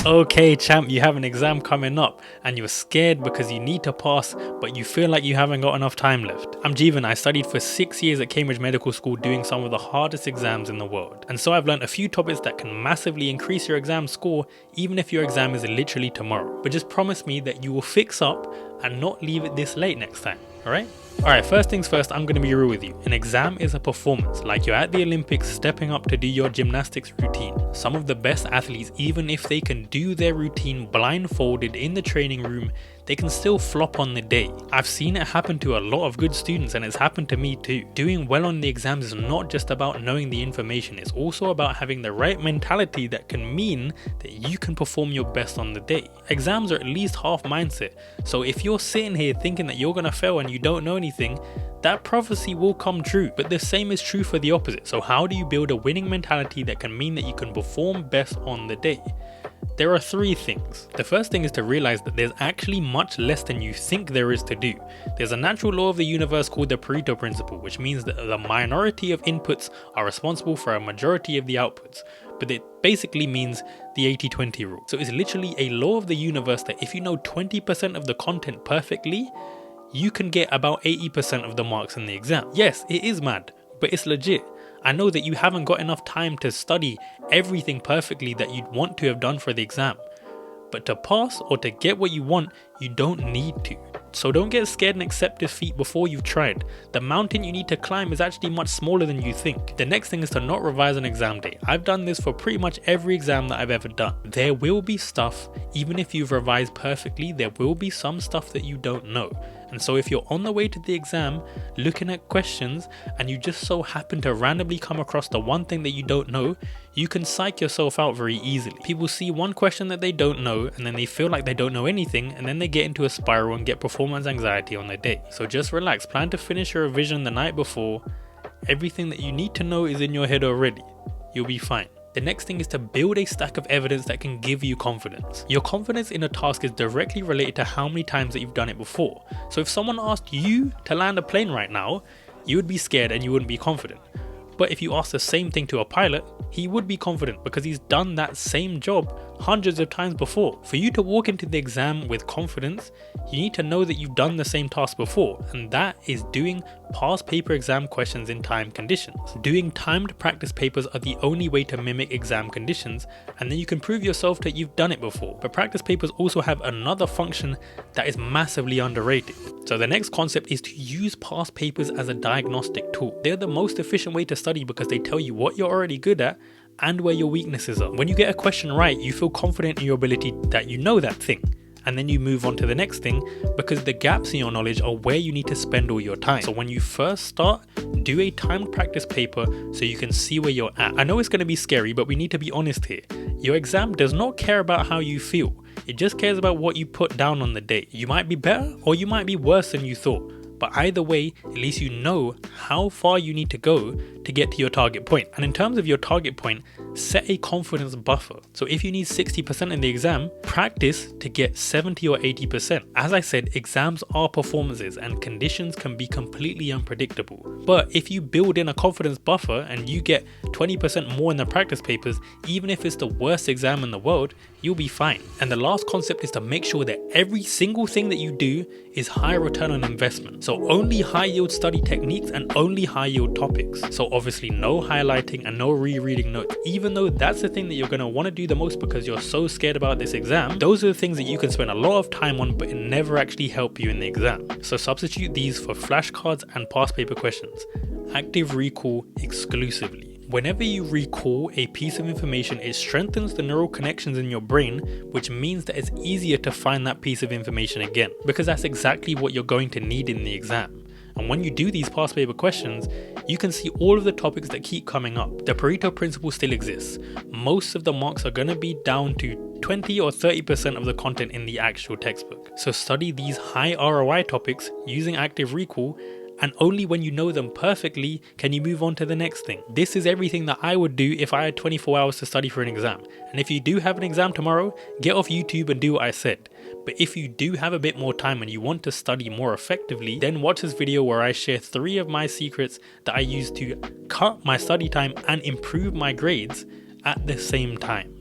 Okay champ, you have an exam coming up and you're scared because you need to pass but you feel like you haven't got enough time left. I'm Jeevan. I studied for 6 years at Cambridge Medical School doing some of the hardest exams in the world. And so I've learned a few topics that can massively increase your exam score even if your exam is literally tomorrow. But just promise me that you will fix up and not leave it this late next time, alright? Alright, first things first, I'm going to be real with you. An exam is a performance, like you're at the Olympics stepping up to do your gymnastics routine. Some of the best athletes, even if they can do their routine blindfolded in the training room, they can still flop on the day. I've seen it happen to a lot of good students and it's happened to me too. Doing well on the exams is not just about knowing the information, it's also about having the right mentality that can mean that you can perform your best on the day. Exams are at least half mindset, so if you're sitting here thinking that you're gonna fail and you don't know anything, that prophecy will come true, but the same is true for the opposite. So how do you build a winning mentality that can mean that you can perform best on the day? There are 3 things. The first thing is to realize that there's actually much less than you think there is to do. There's a natural law of the universe called the Pito Principle, which means that the minority of inputs are responsible for a majority of the outputs. But it basically means the 80-20 rule. So it's literally a law of the universe that if you know 20% of the content perfectly, you can get about 80% of the marks in the exam. Yes, it is mad, but it's legit. I know that you haven't got enough time to study everything perfectly that you'd want to have done for the exam. But to pass or to get what you want, you don't need to. So don't get scared and accept defeat before you've tried. The mountain you need to climb is actually much smaller than you think. The next thing is to not revise on exam day. I've done this for pretty much every exam that I've ever done. There will be stuff, even if you've revised perfectly, there will be some stuff that you don't know. And so if you're on the way to the exam looking at questions and you just so happen to randomly come across the one thing that you don't know, you can psych yourself out very easily. People see one question that they don't know and then they feel like they don't know anything, and then they get into a spiral and get performance anxiety on the day. So just relax, plan to finish your revision the night before. Everything that you need to know is in your head already. You'll be fine. The next thing is to build a stack of evidence that can give you confidence. Your confidence in a task is directly related to how many times that you've done it before. So if someone asked you to land a plane right now, you would be scared and you wouldn't be confident. But if you ask the same thing to a pilot, he would be confident because he's done that same job hundreds of times before. For you to walk into the exam with confidence, you need to know that you've done the same task before, and that is doing past paper exam questions in timed conditions. Doing timed practice papers are the only way to mimic exam conditions, and then you can prove yourself that you've done it before. But practice papers also have another function that is massively underrated. So the next concept is to use past papers as a diagnostic tool. They're the most efficient way to study because they tell you what you're already good at and where your weaknesses are. When you get a question right, you feel confident in your ability that you know that thing. And then you move on to the next thing because the gaps in your knowledge are where you need to spend all your time. So when you first start, do a timed practice paper so you can see where you're at. I know it's going to be scary, but we need to be honest here. Your exam does not care about how you feel. It just cares about what you put down on the day. You might be better or you might be worse than you thought. But either way, at least you know how far you need to go to get to your target point. And in terms of your target point, set a confidence buffer. So if you need 60% in the exam, practice to get 70 or 80%. As I said, exams are performances and conditions can be completely unpredictable. But if you build in a confidence buffer and you get 20% more in the practice papers, even if it's the worst exam in the world, you'll be fine. And the last concept is to make sure that every single thing that you do is high return on investment. So only high yield study techniques and only high yield topics. So obviously no highlighting and no rereading notes. Even though that's the thing that you're going to want to do the most because you're so scared about this exam, those are the things that you can spend a lot of time on but it never actually help you in the exam. So substitute these for flashcards and past paper questions. Active recall exclusively. Whenever you recall a piece of information, it strengthens the neural connections in your brain, which means that it's easier to find that piece of information again, because that's exactly what you're going to need in the exam. And when you do these past paper questions, you can see all of the topics that keep coming up. The Pareto Principle still exists. Most of the marks are going to be down to 20 or 30% of the content in the actual textbook. So study these high ROI topics using active recall, and only when you know them perfectly can you move on to the next thing. This is everything that I would do if I had 24 hours to study for an exam. And if you do have an exam tomorrow, get off YouTube and do what I said. But if you do have a bit more time and you want to study more effectively, then watch this video where I share 3 of my secrets that I use to cut my study time and improve my grades at the same time.